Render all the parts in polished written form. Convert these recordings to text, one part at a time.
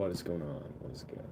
What is going on? What is going on?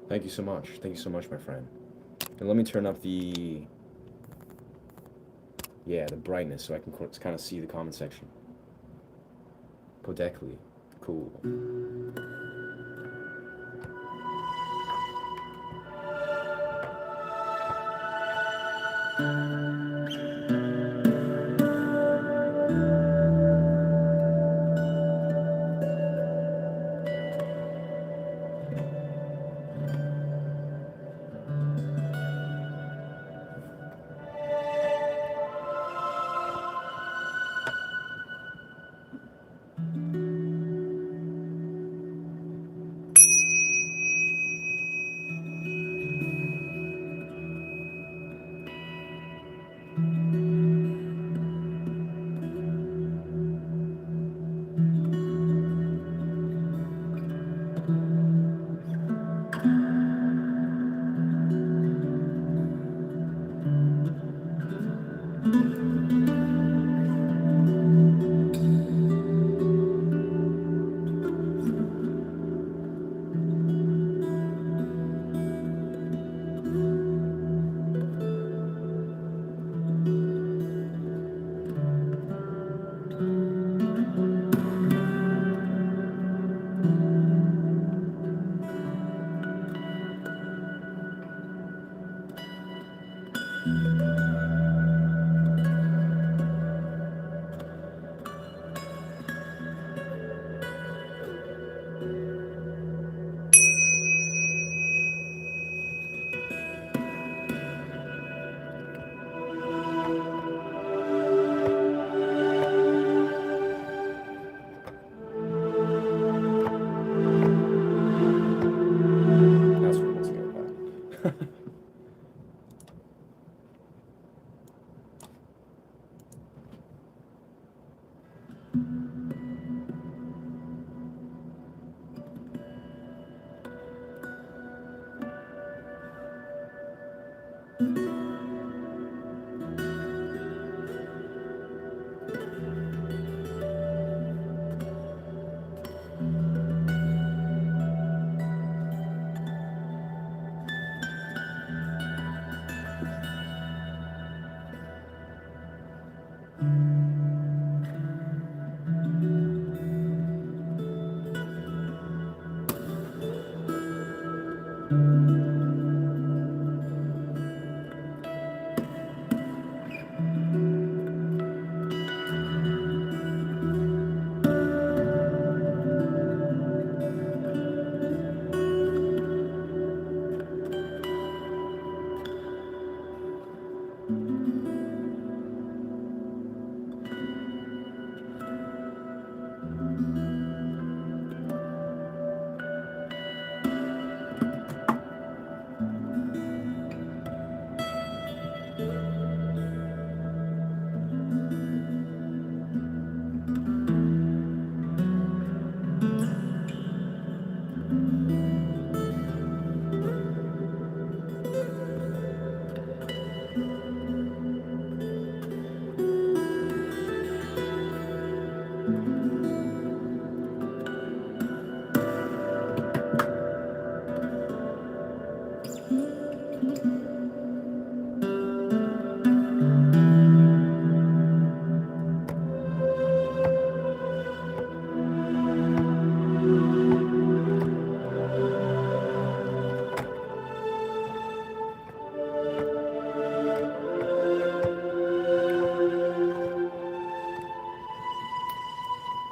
Thank you so much. Thank you so much, my friend. And let me turn up the brightness so I can kind of see the comment section. Podecli, cool.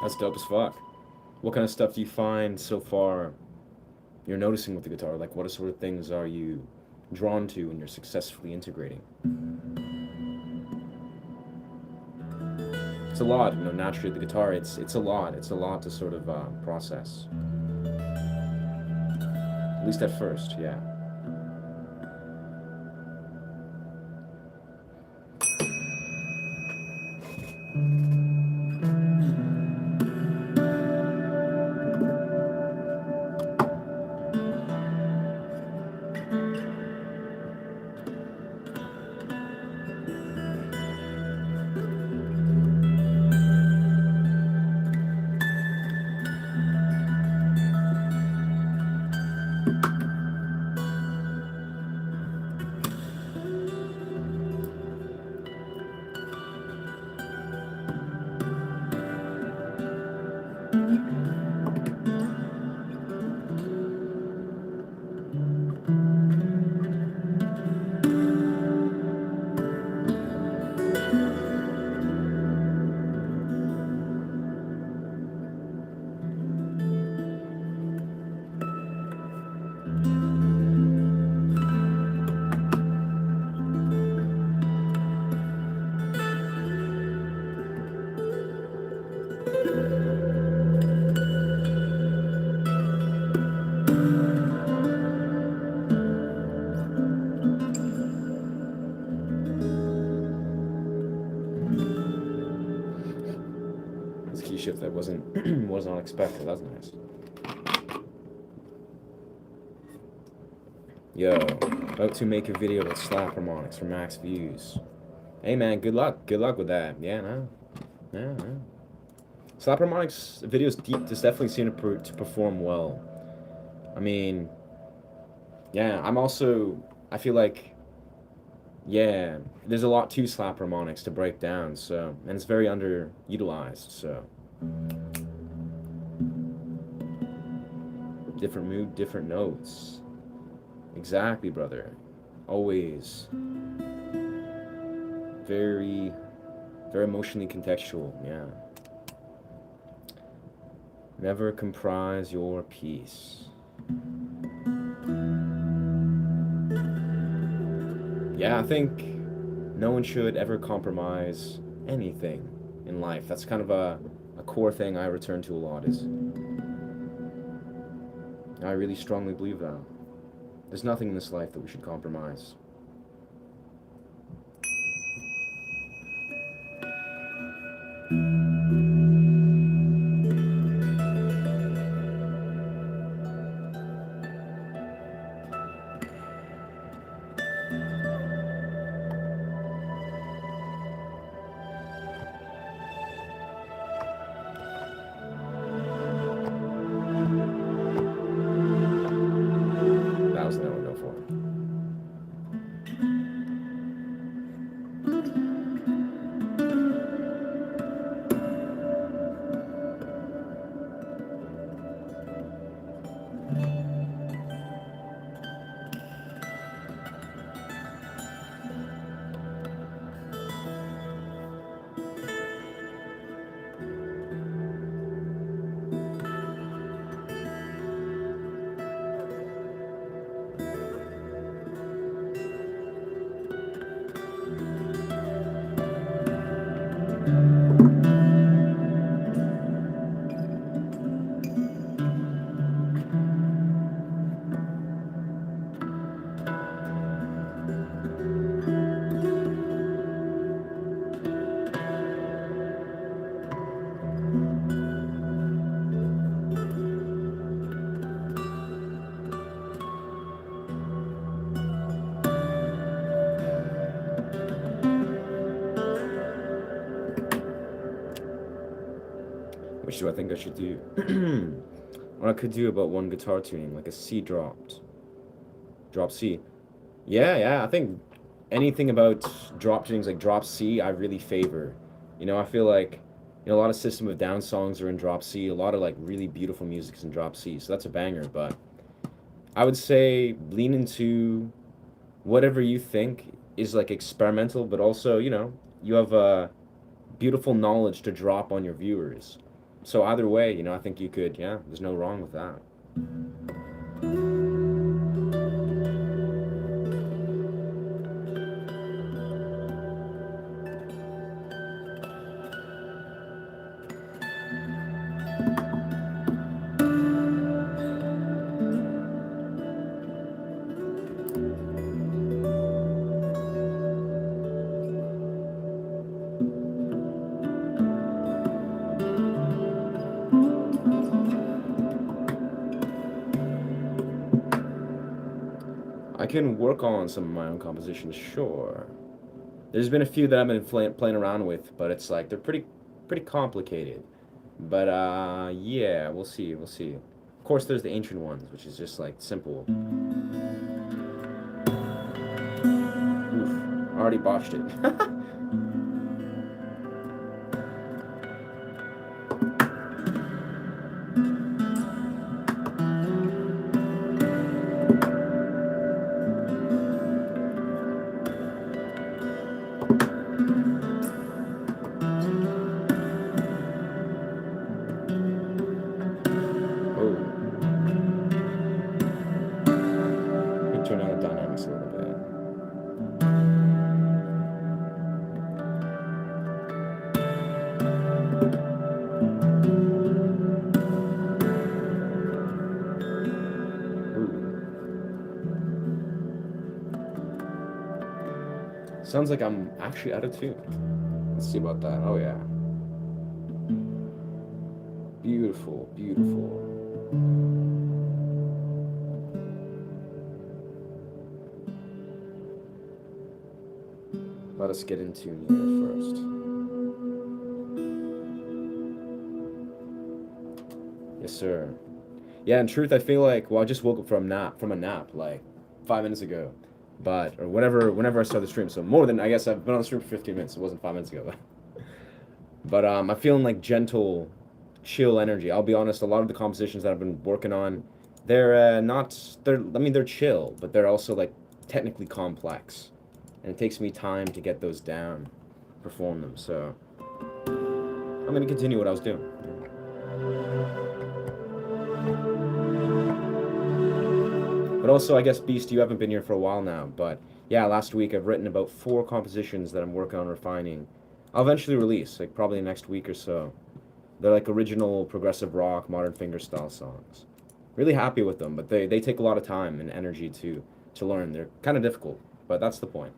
That's dope as fuck. What kind of stuff do you find so far you're noticing with the guitar? Like, what sort of things are you drawn to when you're successfully integrating? It's a lot, you know. Naturally, the guitar, it's a lot. It's a lot to sort of process. At least at first, yeah. This key shift that wasn't wasn't unexpected. That's nice. Yo, about to make a video with slap harmonics for max views. Hey man, good luck. Good luck with that. Yeah, no. Yeah, no. Slap harmonics videos just definitely seem to perform well. I mean, yeah, I feel like, yeah, there's a lot to slap harmonics to break down, so, and it's very underutilized, so. Different mood, different notes. Exactly, brother. Always. Very, very emotionally contextual, yeah. Never comprise your piece. Yeah, I think no one should ever compromise anything in life. That's kind of a core thing I return to a lot is I really strongly believe that. There's nothing in this life that we should compromise. That was the note I go for. Which do I think I should do? What I could do about one guitar tuning, like a C dropped. Drop C. Yeah, I think anything about drop tunings like drop C, I really favor. You know, I feel like, you know, a lot of System of Down songs are in drop C. A lot of like really beautiful music is in drop C. So that's a banger. But I would say lean into whatever you think is like experimental, but also, you know, you have a beautiful knowledge to drop on your viewers. So either way, you know, I think you could, yeah, there's no wrong with that. I can work on some of my own compositions, sure. There's been a few that I've been playing around with, but it's like they're pretty complicated. But yeah, we'll see, we'll see. Of course, there's the ancient ones, which is just like simple. Oof, already botched it. Oh, let me turn down the dynamics a little bit. Ooh. Sounds like I'm actually out of tune. Let's see about that. Oh yeah. Beautiful, beautiful. Let us get in tune here first. Yes, sir. Yeah, in truth, I feel like, well, I just woke up from a nap like 5 minutes ago, but or whenever I started the stream. So more than, I guess I've been on the stream for 15 minutes. It wasn't 5 minutes ago, but I'm feeling like gentle, chill energy. I'll be honest. A lot of the compositions that I've been working on, they're not. They're I mean they're chill, but they're also like technically complex, and it takes me time to get those down, perform them. So I'm gonna continue what I was doing. But also, I guess, Beast, you haven't been here for a while now. But yeah, last week I've written about 4 compositions that I'm working on refining. I'll eventually release, like probably next week or so. They're like original progressive rock, modern fingerstyle songs. Really happy with them, but they take a lot of time and energy to learn. They're kind of difficult, but that's the point.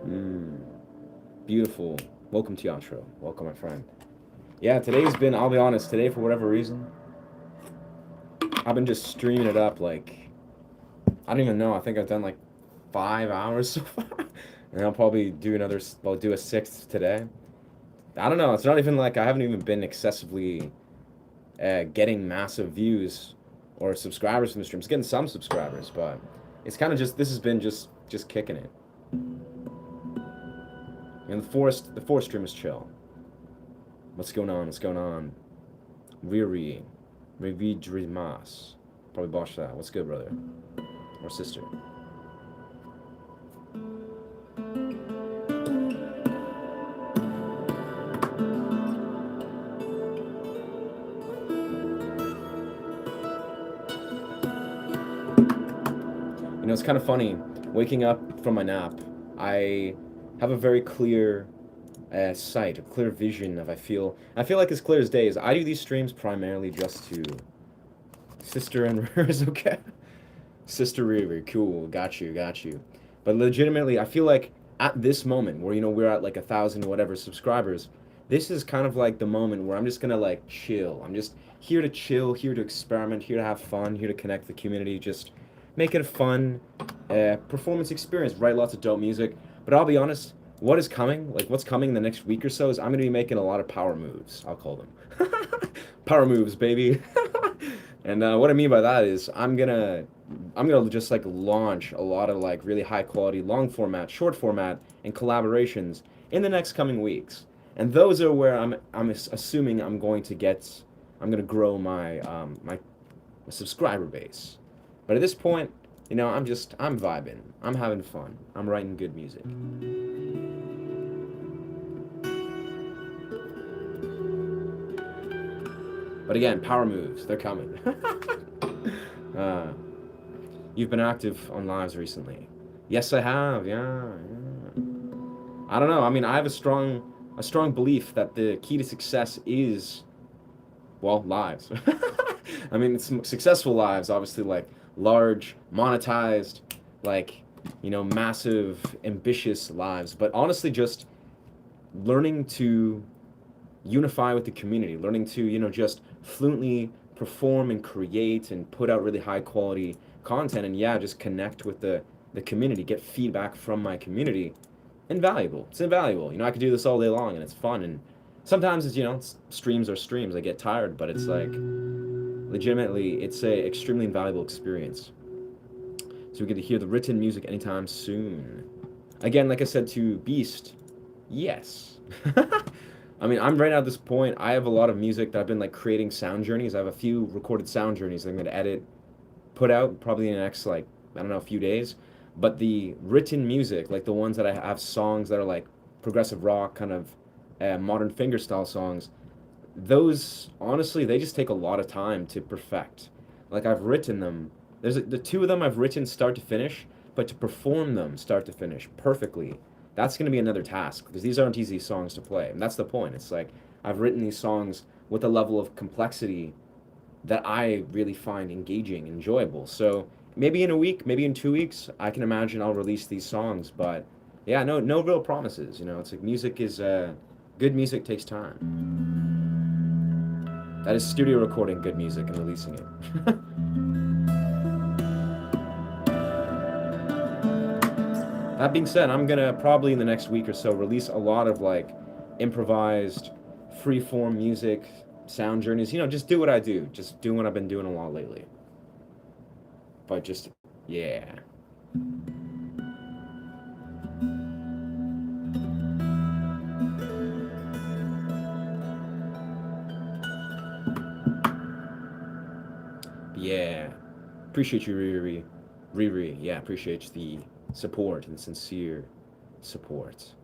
Mm, beautiful. Welcome to Yantro. Welcome, my friend. Yeah, today's been, I'll be honest, today, for whatever reason, I've been just streaming it up like, I don't even know. I think I've done like 5 hours so far. And I'll probably do I'll do a sixth today. I don't know. It's not even like I haven't even been excessively getting massive views or subscribers from the streams. Getting some subscribers, but it's kind of just this has been just kicking it. And the forest stream is chill. What's going on? What's going on? Riri, Revidrimas. Probably botched that. What's good, brother or sister? You know, it's kind of funny. Waking up from my nap, I have a very clear sight, a clear vision of. I feel like as clear as day. Is I do these streams primarily just to sister and is okay. Sister Riri, cool, got you, got you. But legitimately, I feel like at this moment where we're at like 1,000 whatever subscribers, this is kind of like the moment where I'm just gonna like chill. I'm just here to chill, here to experiment, here to have fun, here to connect the community, just make it a fun performance experience. Write lots of dope music. But I'll be honest, what is coming, like what's coming in the next week or so is I'm gonna be making a lot of power moves. I'll call them power moves, baby. And what I mean by that is I'm gonna just like launch a lot of like really high quality long format, short format, and collaborations in the next coming weeks. And those are where I'm assuming I'm gonna grow my my subscriber base. But at this point, I'm vibing. I'm having fun. I'm writing good music. But again, power moves, they're coming. You've been active on lives recently. Yes, I have. Yeah. I don't know. I mean, I have a strong belief that the key to success is, well, lives. I mean, it's successful lives, obviously, like large, monetized, like, massive, ambitious lives. But honestly, just learning to unify with the community, learning to, just fluently perform and create and put out really high quality content, and just connect with the community, get feedback from my community. Invaluable. It's invaluable. I could do this all day long and it's fun, and sometimes it's streams are streams. I get tired, but it's like legitimately it's a extremely invaluable experience. So we get to hear the written music anytime soon. Again, like I said to Beast, yes. I mean, I'm right now at this point, I have a lot of music that I've been like creating sound journeys. I have a few recorded sound journeys that I'm gonna edit, put out probably in the next like, I don't know, a few days. But the written music, like the ones that I have songs that are like progressive rock, kind of modern fingerstyle songs, those honestly they just take a lot of time to perfect. Like I've written them. The two of them I've written start to finish, but to perform them start to finish perfectly, that's going to be another task because these aren't easy songs to play. And that's the point. It's like I've written these songs with a level of complexity that I really find engaging and enjoyable. So maybe in a week, maybe in 2 weeks, I can imagine I'll release these songs. But yeah, no real promises. It's like music is good music takes time. That is studio recording good music and releasing it. That being said, I'm gonna probably in the next week or so release a lot of like improvised, free-form music, sound journeys. Just do what I do. Just doing what I've been doing a lot lately. But just, yeah. Yeah. Appreciate you, Riri. Yeah, appreciate the support and sincere support.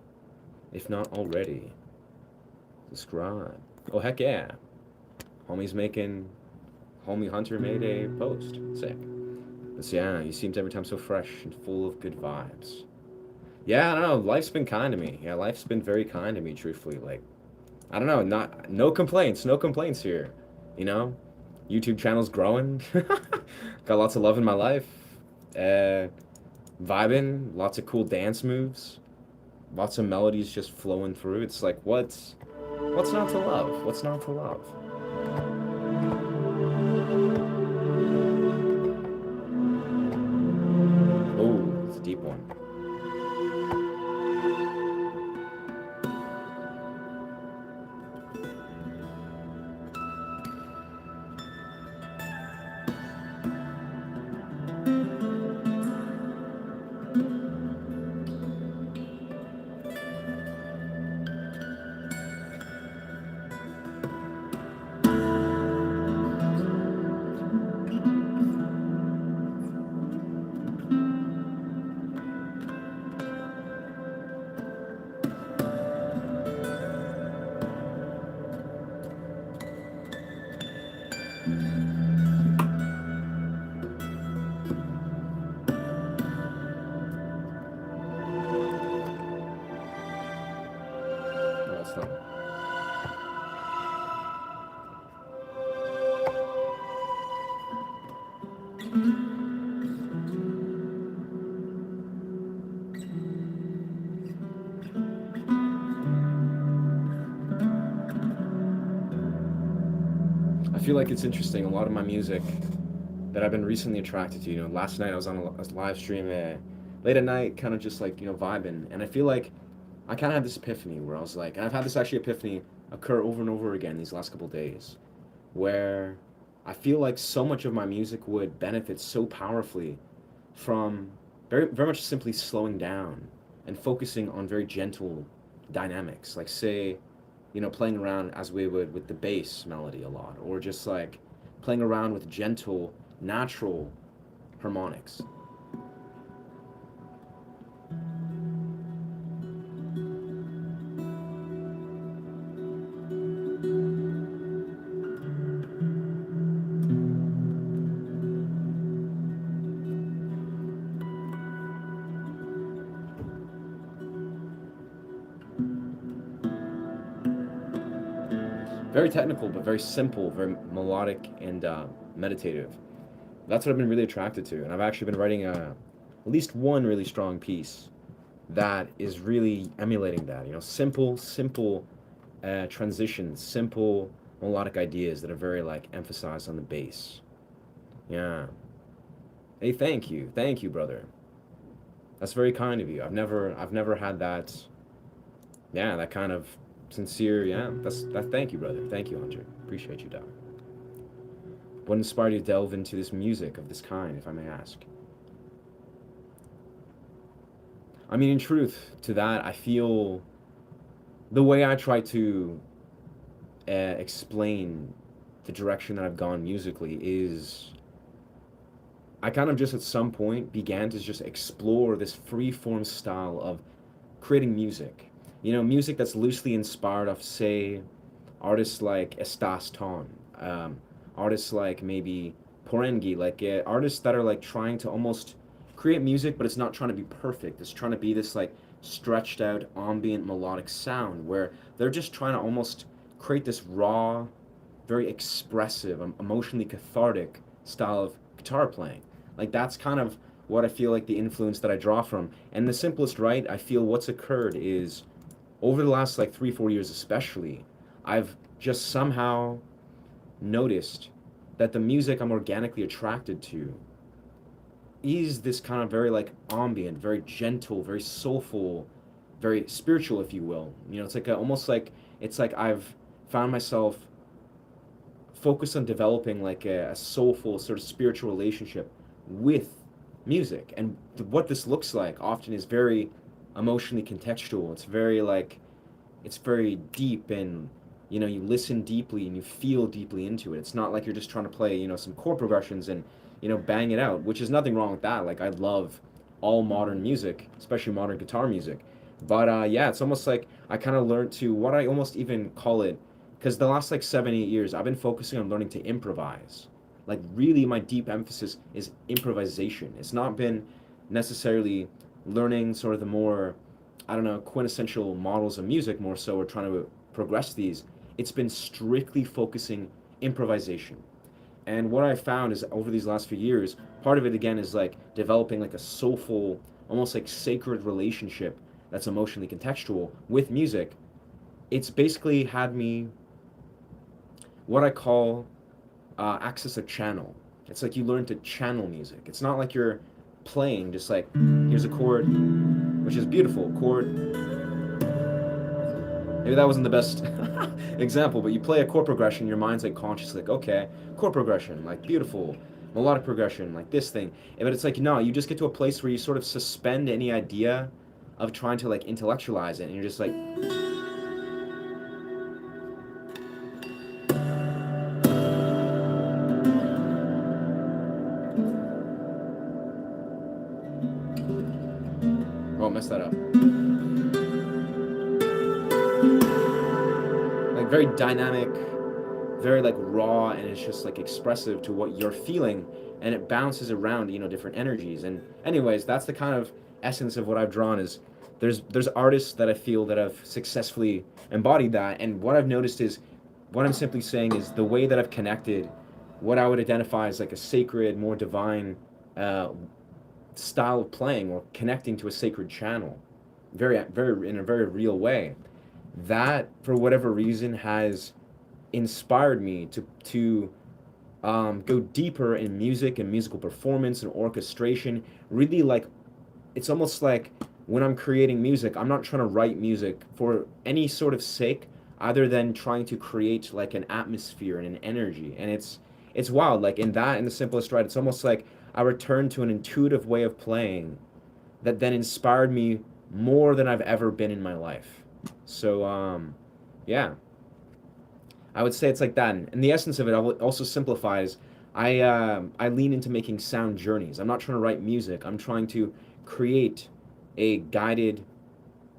If not already, subscribe. Oh, heck yeah. Homie Hunter made a post. Sick. But yeah, you seemed every time so fresh and full of good vibes. Yeah, I don't know. Life's been kind to me. Yeah, life's been very kind to me, truthfully. Like, I don't know. No complaints. No complaints here. YouTube channel's growing. Got lots of love in my life. Vibing. Lots of cool dance moves. Lots of melodies just flowing through. It's like, what's not to love? What's not to love? Oh, it's a deep one. system. I feel like it's interesting. A lot of my music that I've been recently attracted to. Last night I was on a live stream late at night, kind of just like, vibing. And I feel like I kind of had this epiphany where I was like, and I've had this actually epiphany occur over and over again these last couple days, where I feel like so much of my music would benefit so powerfully from very, very much simply slowing down and focusing on very gentle dynamics. Like, say, playing around as we would with the bass melody a lot, or just like playing around with gentle, natural harmonics. Very technical, but very simple, very melodic and meditative. That's what I've been really attracted to, and I've actually been writing at least one really strong piece that is really emulating that. Simple transitions, simple melodic ideas that are very like emphasized on the bass. Yeah. Hey, thank you, brother. That's very kind of you. I've never had that. Yeah, that kind of sincere. Yeah, that. Thank you, brother. Thank you, Hunter. Appreciate you, Doc. What inspired you to delve into this music of this kind, if I may ask? I mean, in truth, to that, I feel the way I try to explain the direction that I've gone musically is I kind of just at some point began to just explore this free form style of creating music. Music that's loosely inspired of, say, artists like Estas Ton, artists like maybe Porengi, like artists that are like trying to almost create music, but it's not trying to be perfect. It's trying to be this like stretched out ambient melodic sound where they're just trying to almost create this raw, very expressive, emotionally cathartic style of guitar playing. Like that's kind of what I feel like the influence that I draw from. And the simplest, right, I feel what's occurred is over the last like 3-4 years especially, I've just somehow noticed that the music I'm organically attracted to is this kind of very like ambient, very gentle, very soulful, very spiritual, if you will. It's like almost like it's like I've found myself focused on developing like a soulful sort of spiritual relationship with music. And what this looks like often is very emotionally contextual. It's very deep, and you listen deeply and you feel deeply into it. It's not like you're just trying to play some chord progressions and bang it out, which is nothing wrong with that. Like I love all modern music, especially modern guitar music. But yeah, it's almost like I kind of learned to what I almost even call it, because the last like 7-8 years I've been focusing on learning to improvise. Like really my deep emphasis is improvisation. It's not been necessarily learning sort of the more, I don't know, quintessential models of music more so, or trying to progress these. It's been strictly focusing improvisation. And what I found is over these last few years, part of it again is like developing like a soulful, almost like sacred relationship that's emotionally contextual with music. It's basically had me what I call access a channel. It's like you learn to channel music. It's not like you're playing just like here's a chord, which is beautiful chord. Maybe that wasn't the best example, but you play a chord progression, your mind's like conscious, like, okay, chord progression, like beautiful, melodic progression, like this thing. But it's like, no, you just get to a place where you sort of suspend any idea of trying to like intellectualize it, and you're just like, oh, messed that up. Like very dynamic, very like raw, and it's just like expressive to what you're feeling, and it bounces around different energies. And anyways, that's the kind of essence of what I've drawn is there's artists that I feel that have successfully embodied that, and what I've noticed is, what I'm simply saying is the way that I've connected what I would identify as like a sacred, more divine uh, style of playing, or connecting to a sacred channel, very in a very real way. That, for whatever reason, has inspired me to go deeper in music and musical performance and orchestration. Really, like, it's almost like when I'm creating music, I'm not trying to write music for any sort of sake other than trying to create like an atmosphere and an energy. And it's wild. Like in that, in the simplest right, it's almost like I returned to an intuitive way of playing that then inspired me more than I've ever been in my life. So yeah, I would say it's like that. And the essence of it also simplifies. I lean into making sound journeys. I'm not trying to write music. I'm trying to create a guided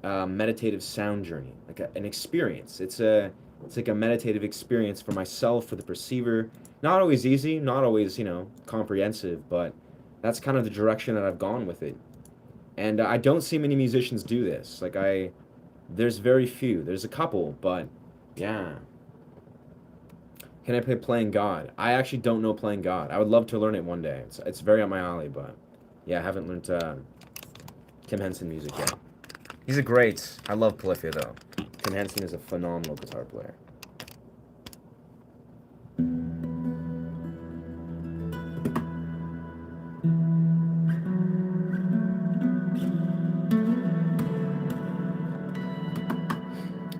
meditative sound journey, like an experience. It's like a meditative experience for myself, for the perceiver. Not always easy, not always comprehensive, but that's kind of the direction that I've gone with it. And I don't see many musicians do this. There's very few. There's a couple, but yeah. Can I play Playing God? I actually don't know Playing God. I would love to learn it one day. It's very up my alley, but yeah, I haven't learned Tim Henson music yet. He's a great. I love Polyphia though. Tim Henson is a phenomenal guitar player.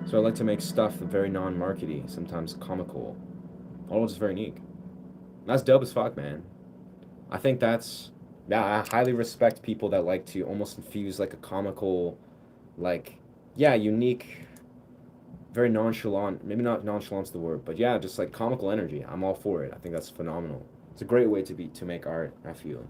So I like to make stuff very non-markety, sometimes comical, all just very unique. That's dope as fuck, man. I think that's, yeah, I highly respect people that like to almost infuse like a comical, like, yeah, unique, very nonchalant, maybe not nonchalant's the word, but yeah, just like comical energy. I'm all for it. I think that's phenomenal. It's a great way to make art, I feel.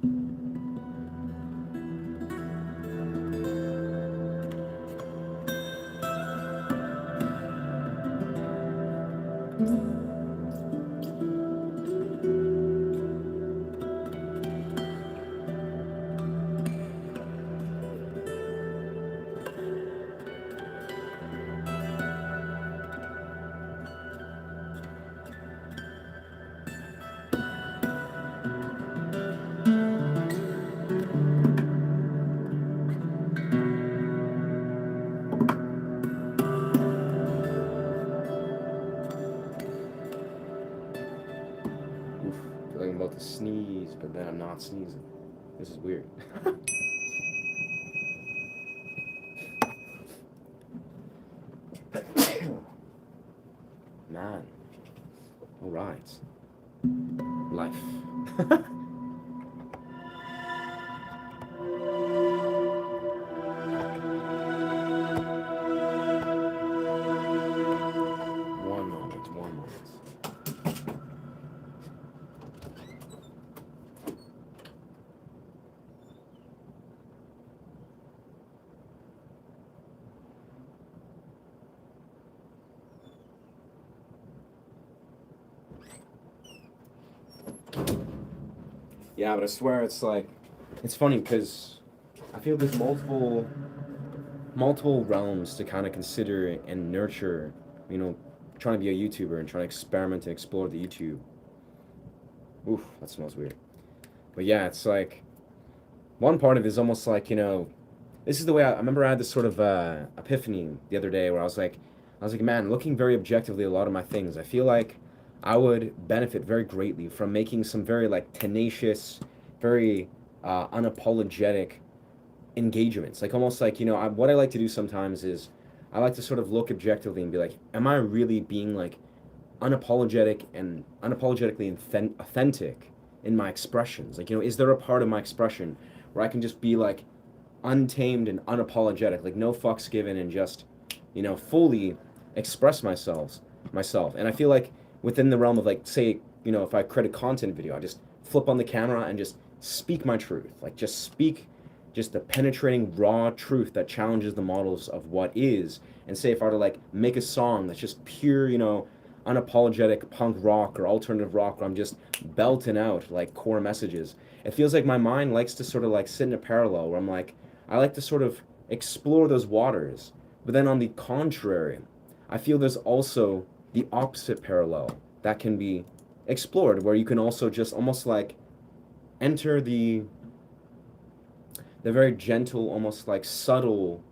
Oof, feeling about to sneeze, but then I'm not sneezing. This is weird. Man. All right. Life. One moment, one moment. Yeah, but I swear it's like, it's funny because I feel there's multiple realms to kind of consider and nurture, you know, trying to be a YouTuber and trying to experiment and explore the YouTube. Oof, that smells weird. But yeah, it's like, one part of it is almost like, this is the way I remember I had this sort of epiphany the other day where I was like, man, looking very objectively at a lot of my things, I feel like I would benefit very greatly from making some very like tenacious, very unapologetic engagements. Like almost like, what I like to do sometimes is I like to sort of look objectively and be like, am I really being like unapologetic and unapologetically authentic in my expressions? Like, is there a part of my expression where I can just be like untamed and unapologetic, like no fucks given, and just, fully express myself. And I feel like within the realm of like, say, if I create a content video, I just flip on the camera and just speak my truth, like just speak just the penetrating raw truth that challenges the models of what is. And say if I were to like make a song that's just pure, unapologetic punk rock or alternative rock, where I'm just belting out like core messages, it feels like my mind likes to sort of like sit in a parallel where I'm like, I like to sort of explore those waters. But then on the contrary, I feel there's also the opposite parallel that can be explored, where you can also just almost like enter the very gentle, almost like subtle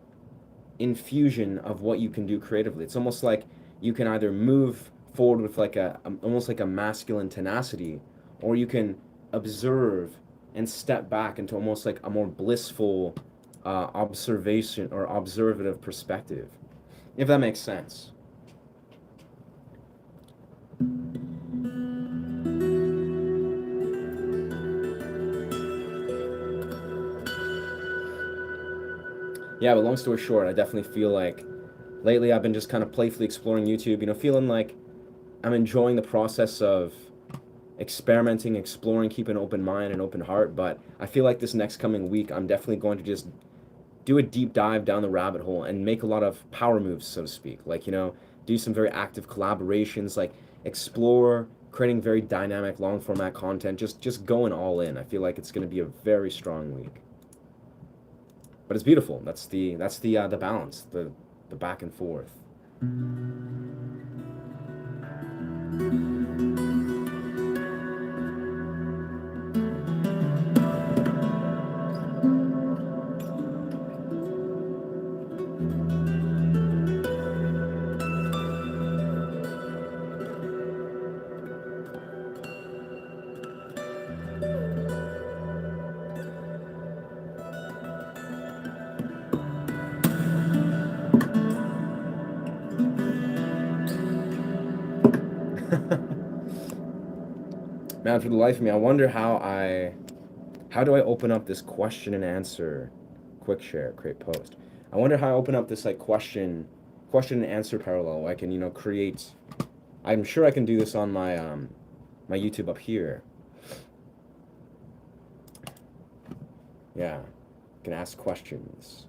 infusion of what you can do creatively. It's almost like you can either move forward with like almost like a masculine tenacity, or you can observe and step back into almost like a more blissful observation or observative perspective, if that makes sense. Yeah, but long story short, I definitely feel like lately I've been just kind of playfully exploring YouTube, feeling like I'm enjoying the process of experimenting, exploring, keeping an open mind and open heart. But I feel like this next coming week, I'm definitely going to just do a deep dive down the rabbit hole and make a lot of power moves, so to speak. Like, do some very active collaborations, like explore creating very dynamic long format content, just going all in. I feel like it's going to be a very strong week. But it's beautiful. That's the balance, the back and forth. Man, for the life of me, I wonder how do I open up this question and answer quick share, create post. I wonder how I open up this like question and answer parallel. I can, create. I'm sure I can do this on my YouTube up here. Yeah, I can ask questions.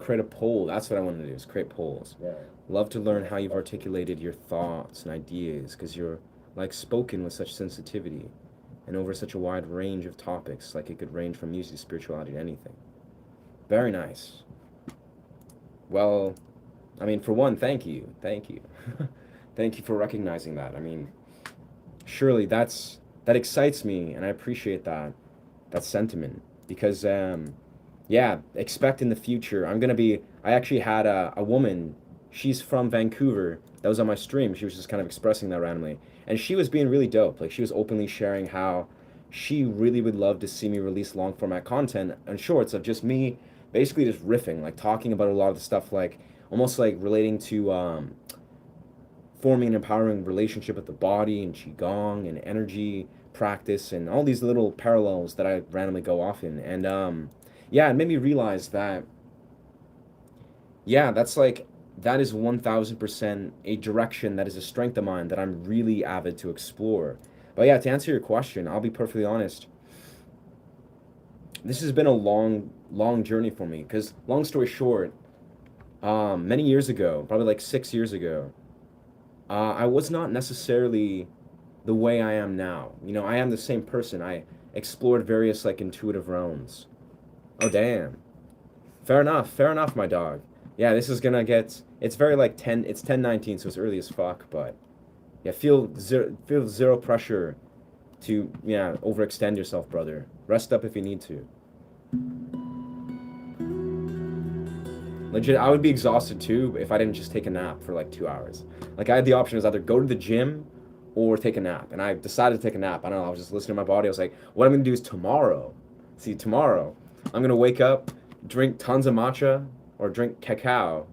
Create a poll. That's what I want to do, is create polls. Yeah. Love to learn how you've articulated your thoughts and ideas, because you're like spoken with such sensitivity and over such a wide range of topics. Like, it could range from music, spirituality, to anything. Very nice. Well, I mean, for one, thank you. Thank you. Thank you for recognizing that. I mean, surely that excites me, and I appreciate that sentiment, because yeah, expect in the future I actually had a woman, she's from Vancouver, that was on my stream. She was just kind of expressing that randomly, and she was being really dope. Like, she was openly sharing how she really would love to see me release long format content and shorts of just me basically just riffing, like talking about a lot of the stuff, like almost like relating to forming an empowering relationship with the body and qigong and energy practice and all these little parallels that I randomly go off in. And yeah, it made me realize that, yeah, that is 1000% a direction that is a strength of mine that I'm really avid to explore. But yeah, to answer your question, I'll be perfectly honest. This has been a long journey for me, because long story short, many years ago, probably like 6 years ago, I was not necessarily the way I am now. I am the same person. I explored various like intuitive realms. Oh damn. Fair enough, my dog. Yeah, this is gonna get. It's very like 10. It's 10:19, so it's early as fuck. But yeah, feel zero pressure to overextend yourself, brother. Rest up if you need to. Legit, I would be exhausted too if I didn't just take a nap for like 2 hours. Like, I had the option, is either go to the gym or take a nap, and I decided to take a nap. I don't know. I was just listening to my body. I was like, what I'm gonna do is tomorrow. See, tomorrow, I'm gonna wake up, drink tons of matcha or drink cacao,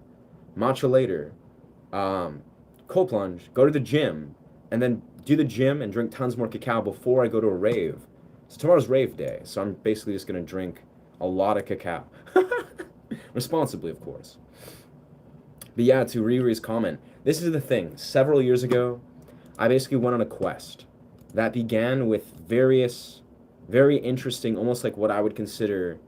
matcha later, cold plunge, go to the gym, and then do the gym and drink tons more cacao before I go to a rave. So tomorrow's rave day, so I'm basically just gonna drink a lot of cacao. Responsibly, of course. But yeah, to Riri's comment, this is the thing. Several years ago, I basically went on a quest that began with various, very interesting, almost like what I would consider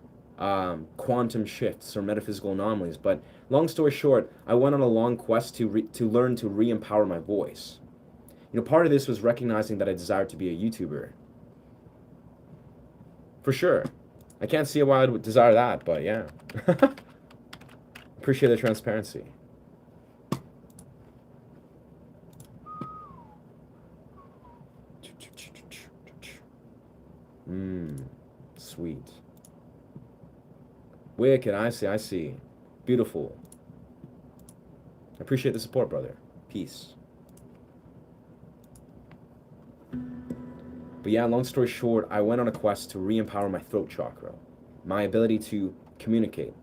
quantum shifts or metaphysical anomalies. But long story short, I went on a long quest to learn to re-empower my voice. Part of this was recognizing that I desired to be a YouTuber. For sure. I can't see why I would desire that, but yeah. Appreciate the transparency. Sweet. Wicked, I see. Beautiful. Appreciate the support, brother. Peace. But yeah, long story short, I went on a quest to re-empower my throat chakra, my ability to communicate.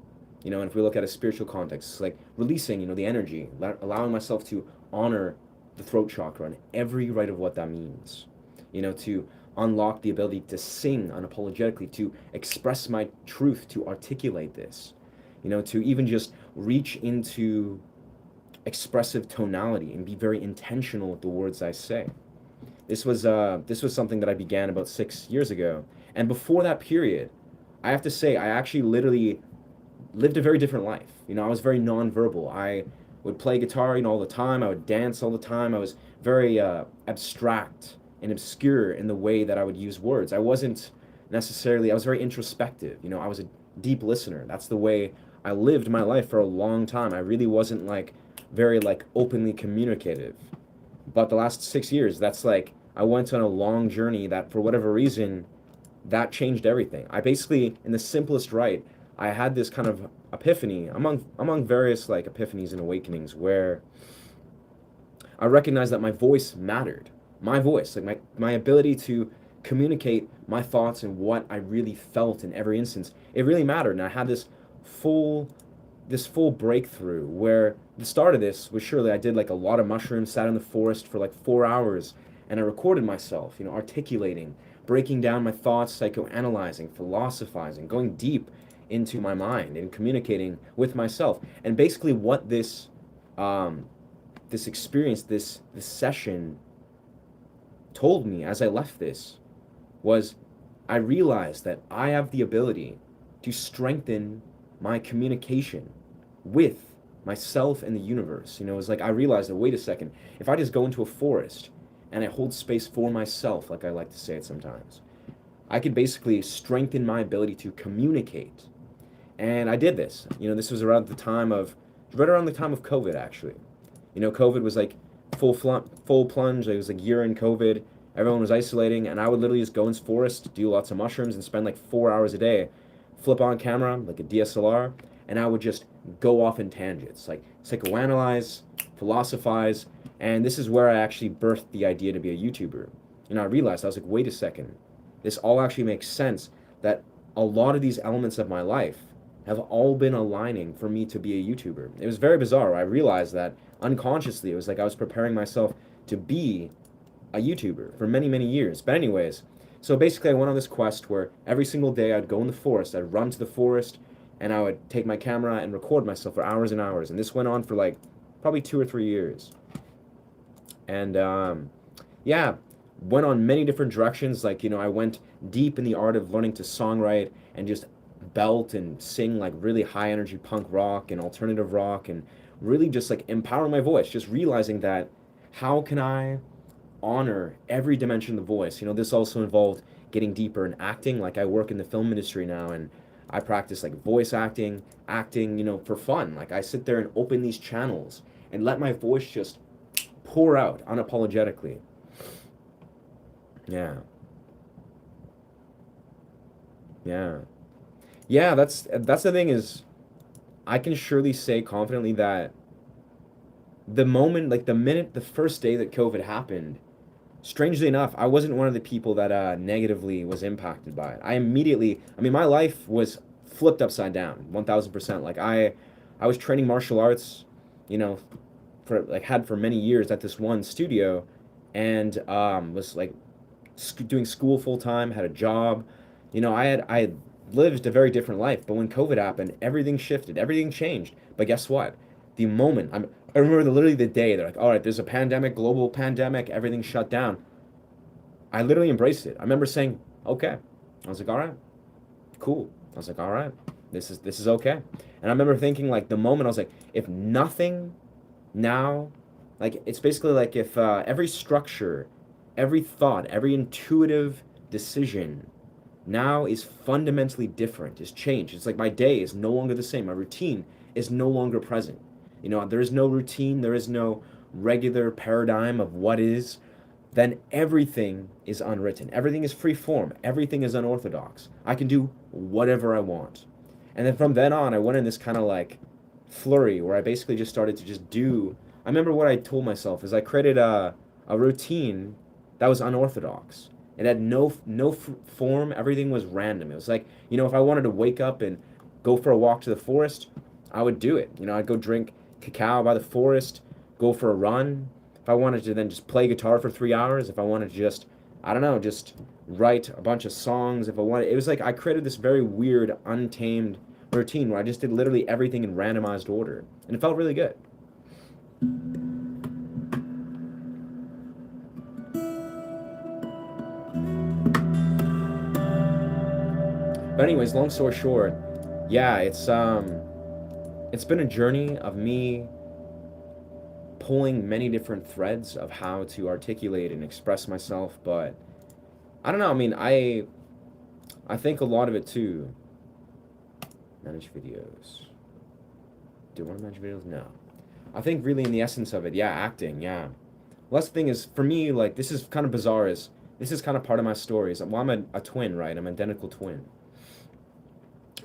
You know, and if we look at a spiritual context, it's like releasing, the energy, allowing myself to honor the throat chakra and every right of what that means. To unlock the ability to sing unapologetically, to express my truth, to articulate this, to even just reach into expressive tonality and be very intentional with the words I say. This was something that I began about 6 years ago, and before that period, I have to say I actually literally lived a very different life. I was very nonverbal. I would play guitar, all the time. I would dance all the time. I was very abstract and obscure in the way that I would use words. I wasn't necessarily. I was very introspective. I was a deep listener. That's the way I lived my life for a long time. I really wasn't very openly communicative. But the last 6 years, that's I went on a long journey that for whatever reason, that changed everything. I basically, in the simplest right, I had this kind of epiphany among various epiphanies and awakenings where I recognized that my voice mattered. My voice, my ability to communicate my thoughts and what I really felt in every instance, it really mattered. And I had full this full breakthrough where the start of this was surely I did a lot of mushrooms, sat in the forest for 4 hours, and I recorded myself, articulating, breaking down my thoughts, psychoanalyzing, philosophizing, going deep into my mind and communicating with myself. And basically what this experience, this session told me as I left this was I realized that I have the ability to strengthen my communication with myself and the universe. It was I realized that, wait a second, if I just go into a forest and I hold space for myself, like I like to say it sometimes, I could basically strengthen my ability to communicate. And I did this. This was right around the time of COVID, actually. COVID was full plunge. It was year in COVID. Everyone was isolating, and I would literally just go into forest, do lots of mushrooms, and spend 4 hours a day, flip on camera, a DSLR, and I would just go off in tangents, psychoanalyze, philosophize, and this is where I actually birthed the idea to be a YouTuber. I realized, I was wait a second, this all actually makes sense, that a lot of these elements of my life have all been aligning for me to be a YouTuber. It was very bizarre. I realized that unconsciously. It was I was preparing myself to be a YouTuber for many, many years. But anyways, so basically I went on this quest where every single day I'd go in the forest, I'd run to the forest, and I would take my camera and record myself for hours and hours. And this went on for probably 2 or 3 years. And yeah, went on many different directions. I went deep in the art of learning to songwrite and just belt and sing really high energy punk rock and alternative rock, and really just empower my voice, just realizing that how can I honor every dimension of the voice. This also involved getting deeper in acting. I work in the film industry now, and I practice voice acting, for fun. I sit there and open these channels and let my voice just pour out unapologetically. Yeah. That's the thing, is I can surely say confidently that the minute, the first day that COVID happened, strangely enough, I wasn't one of the people that negatively was impacted by it. My life was flipped upside down, 1000%. I was training martial arts, had for many years at this one studio, and was doing school full time, had a job. I had lived a very different life, but when COVID happened, everything shifted, everything changed. But guess what? The moment I remember literally the day they're all right, there's a pandemic, global pandemic, everything shut down. I literally embraced it. I remember saying, okay. I was all right, cool. I was all right, this is okay. And I remember thinking the moment I was if nothing now, it's basically if every structure, every thought, every intuitive decision now is fundamentally different, is changed. It's like my day is no longer the same. My routine is no longer present. You know, there is no routine, there is no regular paradigm of what is. Then everything is unwritten. Everything is free form. Everything is unorthodox. I can do whatever I want. And then from then on, I went in this kind of like flurry where I basically just started to just do. I remember what I told myself is I created a routine that was unorthodox. It had no form. Everything was random. It was like, you know, if I wanted to wake up and go for a walk to the forest, I would do it. You know, I'd go drink cacao by the forest, go for a run. If I wanted to then just play guitar for 3 hours, if I wanted to just, I don't know, just write a bunch of songs, if I wanted, it was like I created this very weird, untamed routine where I just did literally everything in randomized order. And it felt really good. But anyways, long story short, yeah, it's been a journey of me pulling many different threads of how to articulate and express myself, but I don't know, I mean, I think a lot of it too. Manage videos. Do I want to manage videos? No. I think really in the essence of it, yeah, acting, yeah. Well, that's the thing is, for me, like, this is kind of bizarre, is this is kind of part of my story. Is, well, I'm a twin, right? I'm an identical twin.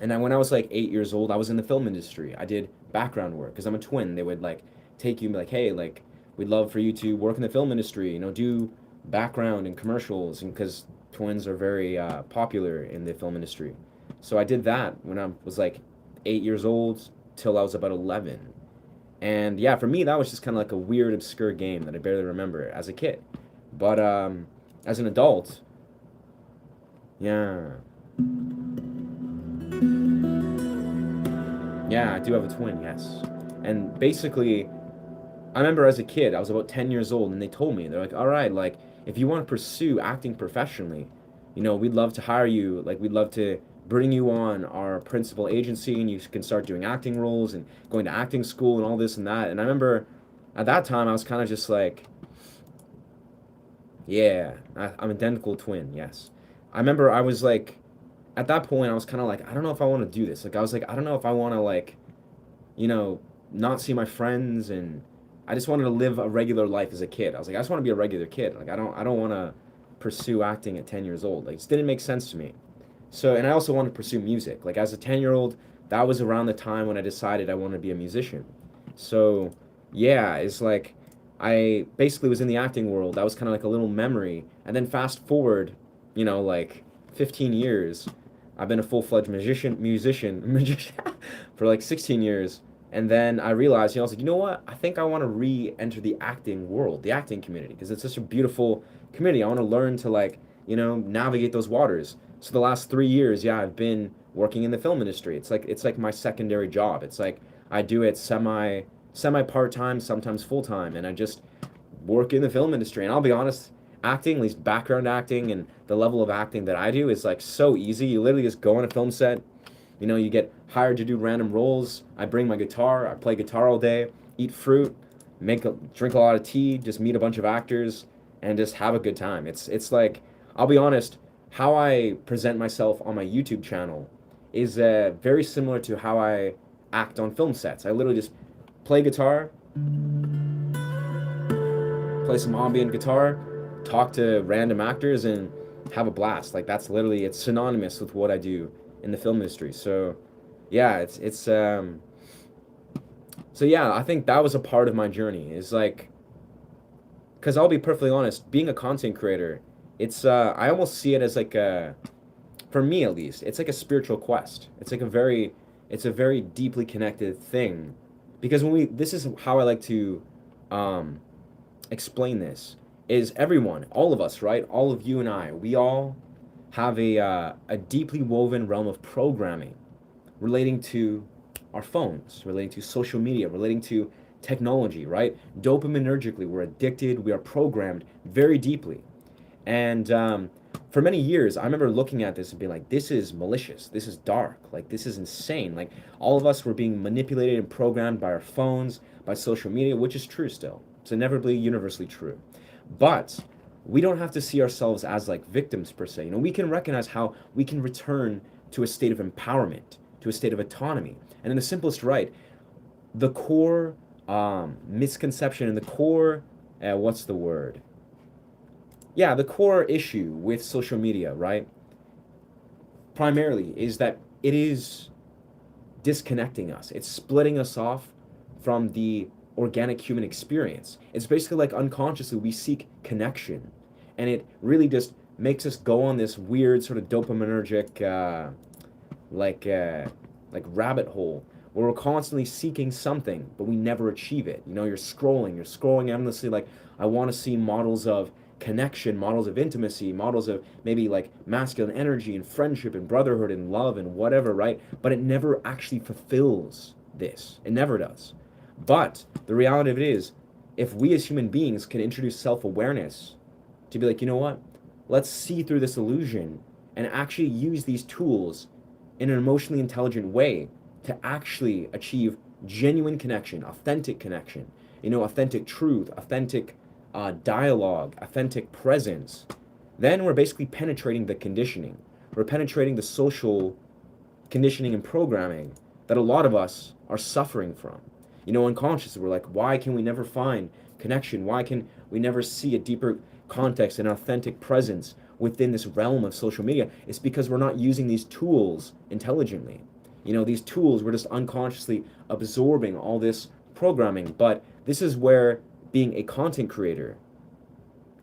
And when I was like 8 years old, I was in the film industry. I did background work because I'm a twin. They would like take you and be like, hey, like, we'd love for you to work in the film industry, you know, do background and commercials, and because twins are very popular in the film industry. So I did that when I was like 8 years old till I was about 11. And yeah, for me, that was just kind of like a weird, obscure game that I barely remember as a kid. But as an adult, yeah. Yeah, I do have a twin, yes. And basically, I remember as a kid, I was about 10 years old, and they told me, they're like, all right, like, if you want to pursue acting professionally, you know, we'd love to hire you. Like, we'd love to bring you on our principal agency, and you can start doing acting roles and going to acting school and all this and that. And I remember at that time, I was kind of just like, yeah, I'm an identical twin, yes. I remember I was like, at that point, I was kind of like, I don't know if I want to do this. Like, I was like, I don't know if I want to, like, you know, not see my friends, and I just wanted to live a regular life as a kid. I was like, I just want to be a regular kid. Like, I don't want to pursue acting at 10 years old. Like, it just didn't make sense to me. So, and I also wanted to pursue music. Like, as a 10-year-old, that was around the time when I decided I wanted to be a musician. So, yeah, it's like I basically was in the acting world. That was kind of like a little memory. And then fast forward, you know, like 15 years, I've been a full-fledged musician for like 16 years. And then I realized, you know, I was like, you know what? I think I want to re-enter the acting world, the acting community, because it's such a beautiful community. I want to learn to, like, you know, navigate those waters. So the last 3 years, yeah, I've been working in the film industry. It's like my secondary job. It's like I do it semi part-time, sometimes full-time, and I just work in the film industry. And I'll be honest, acting, at least background acting and the level of acting that I do is like so easy. You literally just go on a film set, you know, you get hired to do random roles. I bring my guitar, I play guitar all day, eat fruit, drink a lot of tea, just meet a bunch of actors and just have a good time. It's like, I'll be honest, how I present myself on my YouTube channel is very similar to how I act on film sets. I literally just play guitar, play some ambient guitar, talk to random actors, and have a blast. Like, that's literally, it's synonymous with what I do in the film industry. So yeah, so yeah, I think that was a part of my journey. Is like, because I'll be perfectly honest, being a content creator, it's I almost see it as like a, for me at least, it's like a spiritual quest. It's a very deeply connected thing, because this is how I like to um, explain this, is everyone, all of us, right? All of you and I, we all have a deeply woven realm of programming relating to our phones, relating to social media, relating to technology, right? Dopaminergically, we're addicted, we are programmed very deeply. And for many years, I remember looking at this and being like, this is malicious, this is dark, like, this is insane. Like, all of us were being manipulated and programmed by our phones, by social media, which is true still. It's inevitably universally true. But we don't have to see ourselves as like victims per se. You know, we can recognize how we can return to a state of empowerment, to a state of autonomy. And in the simplest right, the core misconception and the core, what's the word? Yeah, the core issue with social media, right? Primarily is that it is disconnecting us. It's splitting us off from the organic human experience. It's basically like unconsciously we seek connection, and it really just makes us go on this weird sort of dopaminergic, like uh, like rabbit hole where we're constantly seeking something, but we never achieve it. You know, you're scrolling endlessly. Like, I want to see models of connection, models of intimacy, models of maybe like masculine energy and friendship and brotherhood and love and whatever, right? But it never actually fulfills this. It never does. But the reality of it is, if we as human beings can introduce self awareness to be like, you know what? Let's see through this illusion and actually use these tools in an emotionally intelligent way to actually achieve genuine connection, authentic connection, you know, authentic truth, authentic dialogue, authentic presence, then we're basically penetrating the conditioning. We're penetrating the social conditioning and programming that a lot of us are suffering from. You know, unconsciously, we're like, why can we never find connection? Why can we never see a deeper context and authentic presence within this realm of social media? It's because we're not using these tools intelligently. You know, these tools, we're just unconsciously absorbing all this programming. But this is where being a content creator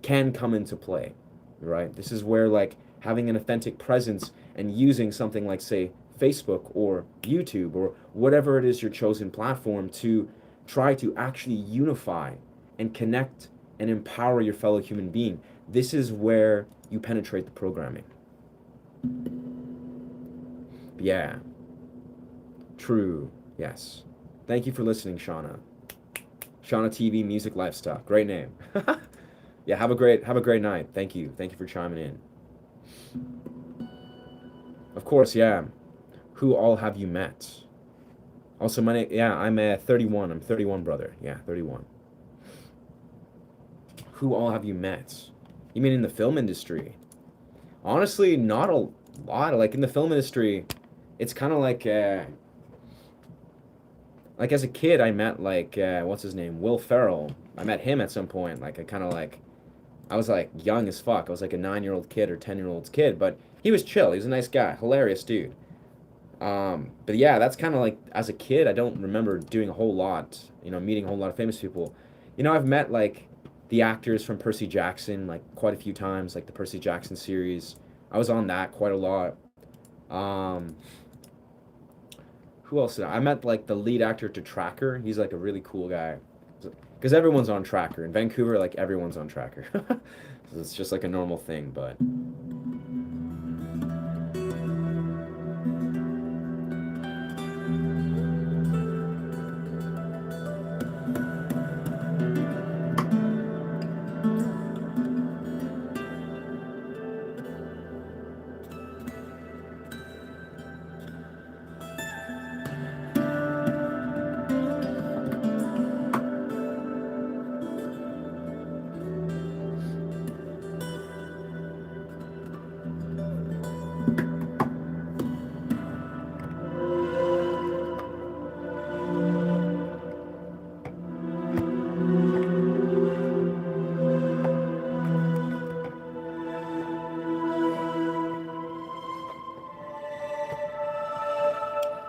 can come into play, right? This is where like having an authentic presence and using something like, say, Facebook or YouTube or whatever it is your chosen platform to try to actually unify and connect and empower your fellow human being. This is where you penetrate the programming. Yeah, true. Yes. Thank you for listening, Shauna. Shauna TV Music Lifestyle. Great name. Yeah, have a great night. Thank you. Thank you for chiming in. Of course, yeah. Who all have you met? Also, my name, yeah, I'm 31. I'm 31, brother. Yeah, 31. Who all have you met? You mean in the film industry? Honestly, not a lot. Like in the film industry, it's kind of like as a kid, I met like what's his name, Will Ferrell. I met him at some point. Like I was like young as fuck. I was like a 9-year-old kid or 10-year-old's kid, but he was chill. He was a nice guy, hilarious dude. But yeah, that's kind of like as a kid, I don't remember doing a whole lot, you know, meeting a whole lot of famous people. You know, I've met like the actors from Percy Jackson like quite a few times, like the Percy Jackson series. I was on that quite a lot. Um, who else did I met like the lead actor to Tracker. He's like a really cool guy. Because everyone's on Tracker. In Vancouver, like everyone's on Tracker. So it's just like a normal thing, but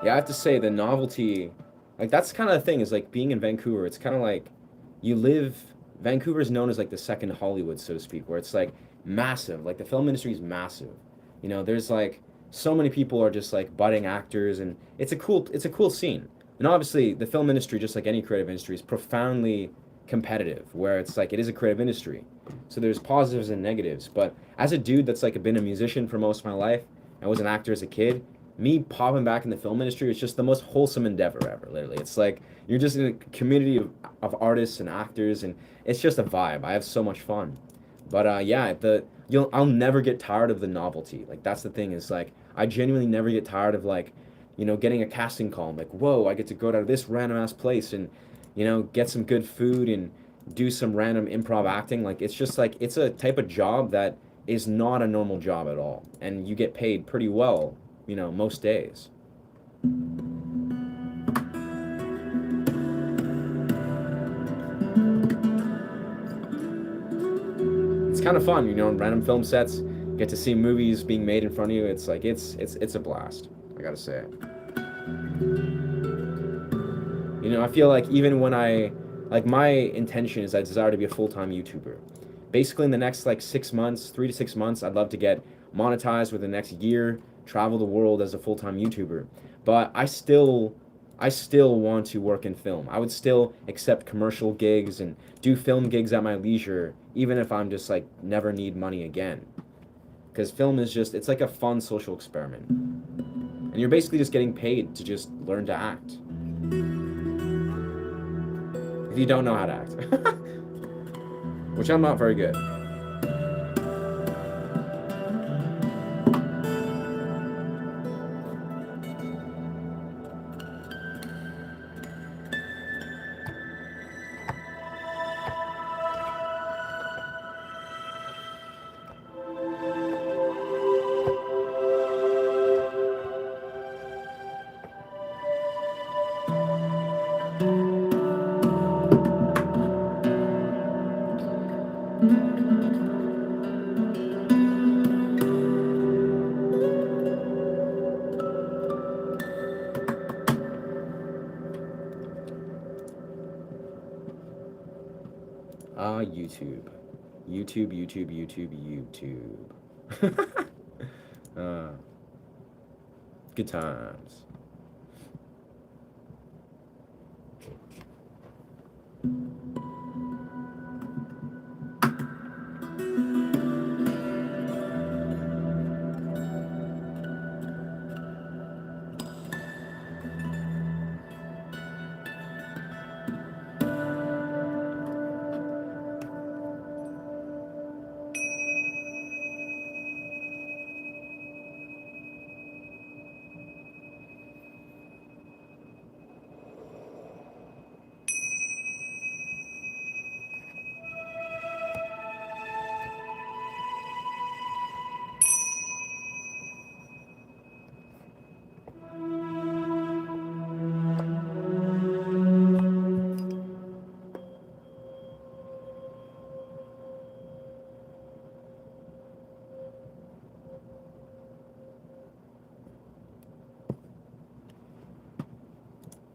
yeah, I have to say the novelty, like that's kind of the thing is like being in Vancouver. It's kind of like you live. Vancouver is known as like the second Hollywood, so to speak, where it's like massive. Like the film industry is massive. You know, there's like so many people are just like budding actors, and it's a cool scene. And obviously, the film industry, just like any creative industry, is profoundly competitive. Where it's like it is a creative industry, so there's positives and negatives. But as a dude that's like been a musician for most of my life, I was an actor as a kid, me popping back in the film industry is just the most wholesome endeavor ever, literally. It's like you're just in a community of artists and actors, and it's just a vibe. I have so much fun. But yeah, I'll never get tired of the novelty. Like that's the thing is like I genuinely never get tired of like, you know, getting a casting call. I'm like, whoa, I get to go to this random ass place and, you know, get some good food and do some random improv acting. Like it's just like it's a type of job that is not a normal job at all, and you get paid pretty well, most days. It's kind of fun, random film sets, get to see movies being made in front of you. It's like it's a blast. I gotta say it. I feel like even when my intention is I desire to be a full-time YouTuber. Basically, in the next like 6 months, 3 to 6 months, I'd love to get monetized within the next year, travel the world as a full-time YouTuber. But I still want to work in film. I would still accept commercial gigs and do film gigs at my leisure, even if I'm just like never need money again. Because film is it's like a fun social experiment. And you're basically just getting paid to just learn to act. If you don't know how to act. Which I'm not very good. YouTube. YouTube, YouTube, YouTube, YouTube. Good times.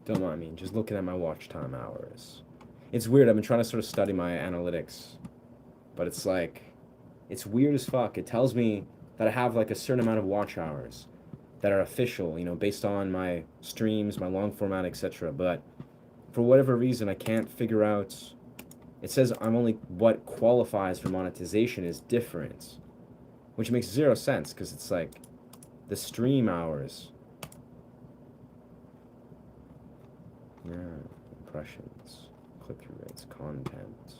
Don't mind me, just looking at my watch time hours. It's weird, I've been trying to sort of study my analytics, but it's like, it's weird as fuck. It tells me that I have like a certain amount of watch hours that are official, based on my streams, my long format, etc. But for whatever reason, I can't figure out. It says what qualifies for monetization is different, which makes zero sense because it's like the stream hours. Yeah, impressions, click-through rates, content.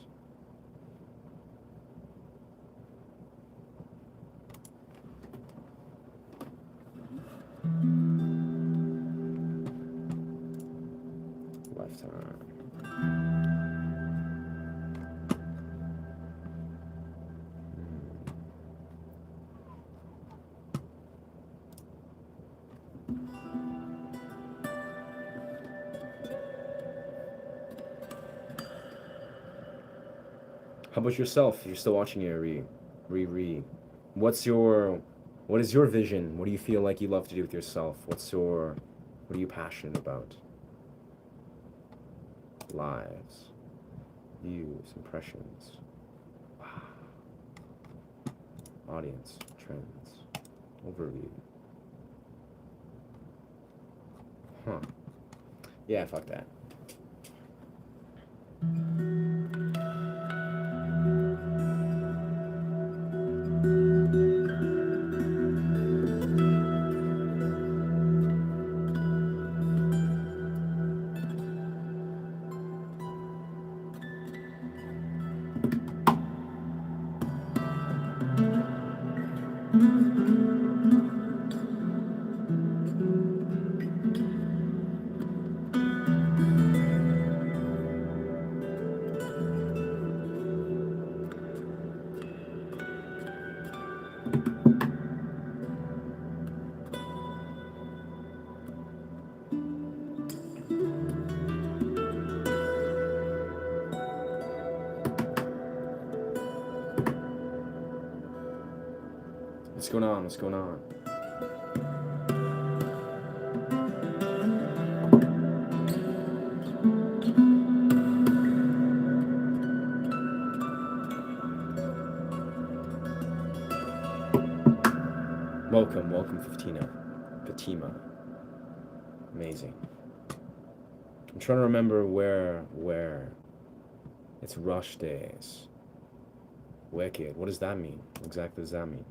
Lifetime. How about yourself? You're still watching it, re. What is your vision? What do you feel like you love to do with yourself? What are you passionate about? Lives, views, impressions. Wow. Audience, trends, overview. Huh. Yeah, fuck that. What's going on? What's going on? Welcome, welcome, Fatima. Amazing. I'm trying to remember where. It's rush days. Wicked. What does that mean? What exactly does that mean?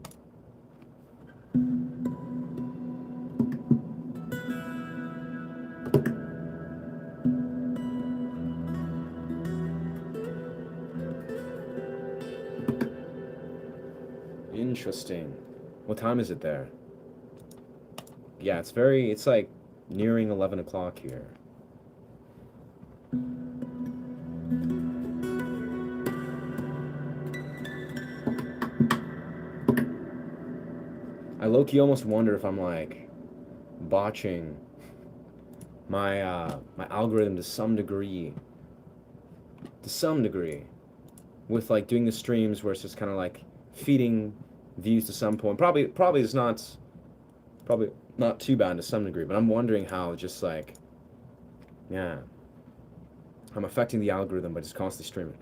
Interesting. What time is it there? Yeah, it's like nearing 11 o'clock here. I low-key almost wonder if I'm like botching my my algorithm to some degree. With like doing the streams where it's just kind of like feeding views to some point. Probably is not probably not too bad to some degree, but I'm wondering how just like yeah, I'm affecting the algorithm by just constantly streaming.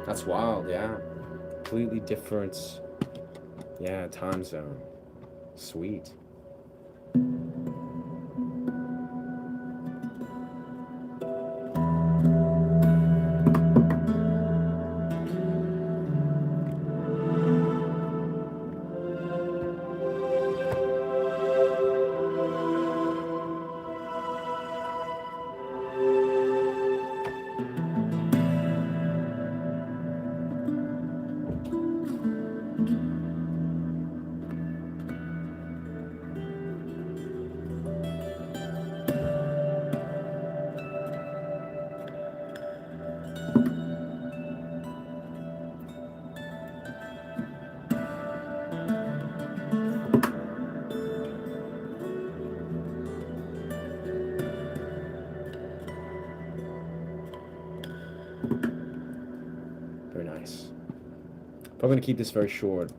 That's wild, yeah. Completely different, yeah, time zone. Sweet. Very nice. Probably gonna keep this very short.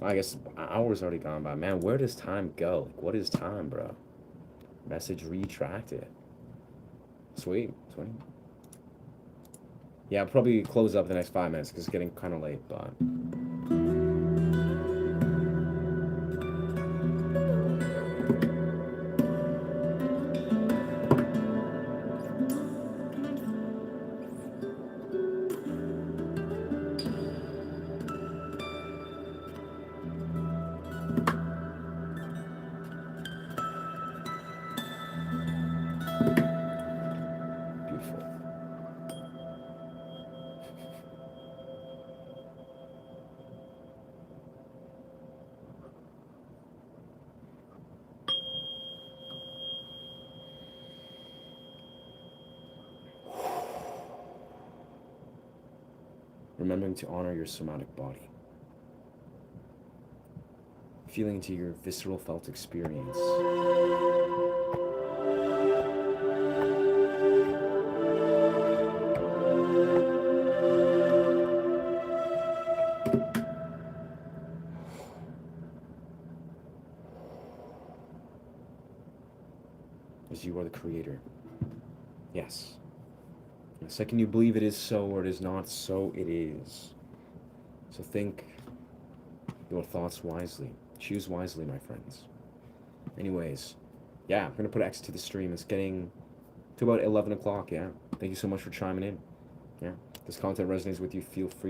I guess an hour's already gone by. Man, where does time go? Like, what is time, bro? Message retracted. Sweet. Yeah, I'll probably close up the next 5 minutes because it's getting kind of late, but. Beautiful. Remembering to honor your somatic body. Feeling into your visceral felt experience. As you are the creator. Yes. The second you believe it is so or it is not, so it is. So think your thoughts wisely. Choose wisely, my friends. Anyways, yeah, I'm going to put X to the stream. It's getting to about 11 o'clock, yeah. Thank you so much for chiming in. Yeah. If this content resonates with you, feel free